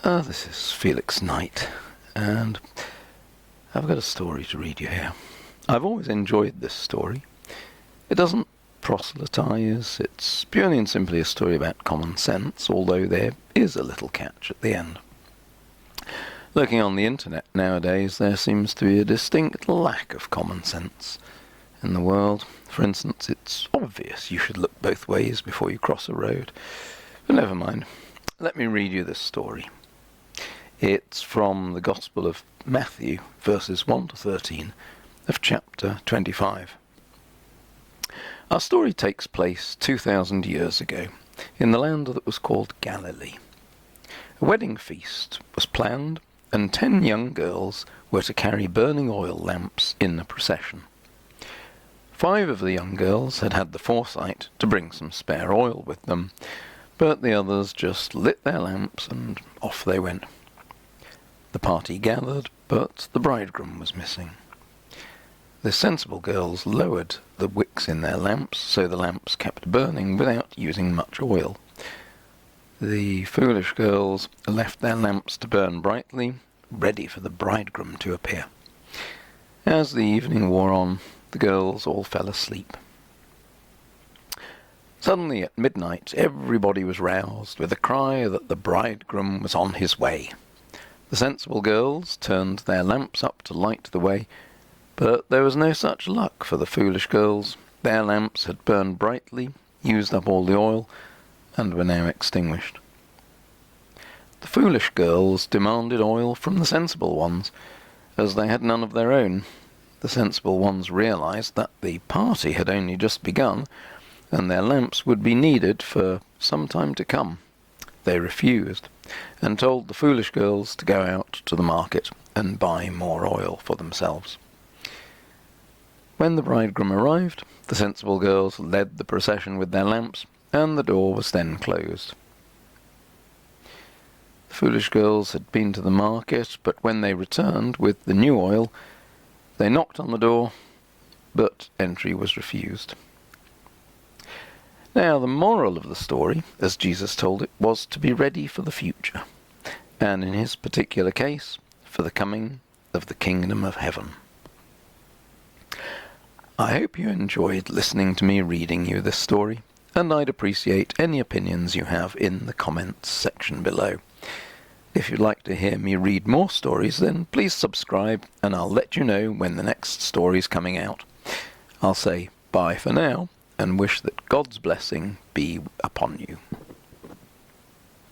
This is Felix Knight, and I've got a story to read you here. I've always enjoyed this story. It doesn't proselytise, it's purely and simply a story about common sense, although there is a little catch at the end. Looking on the internet nowadays, there seems to be a distinct lack of common sense in the world. For instance, it's obvious you should look both ways before you cross a road. But never mind. Let me read you this story. It's from the Gospel of Matthew, verses 1 to 13 of chapter 25. Our story takes place 2,000 years ago in the land that was called Galilee. A wedding feast was planned, and 10 young girls were to carry burning oil lamps in the procession. 5 of the young girls had had the foresight to bring some spare oil with them, but the others just lit their lamps and off they went. The party gathered, but the bridegroom was missing. The sensible girls lowered the wicks in their lamps, so the lamps kept burning without using much oil. The foolish girls left their lamps to burn brightly, ready for the bridegroom to appear. As the evening wore on, the girls all fell asleep. Suddenly at midnight, everybody was roused with a cry that the bridegroom was on his way. The sensible girls turned their lamps up to light the way, but there was no such luck for the foolish girls. Their lamps had burned brightly, used up all the oil, and were now extinguished. The foolish girls demanded oil from the sensible ones, as they had none of their own. The sensible ones realized that the party had only just begun, and their lamps would be needed for some time to come. They refused, and told the foolish girls to go out to the market and buy more oil for themselves. When the bridegroom arrived, the sensible girls led the procession with their lamps, and the door was then closed. The foolish girls had been to the market, but when they returned with the new oil, they knocked on the door, but entry was refused. Now, the moral of the story, as Jesus told it, was to be ready for the future, and in his particular case, for the coming of the kingdom of heaven. I hope you enjoyed listening to me reading you this story, and I'd appreciate any opinions you have in the comments section below. If you'd like to hear me read more stories, then please subscribe, and I'll let you know when the next story's coming out. I'll say bye for now, and wish that God's blessing be upon you.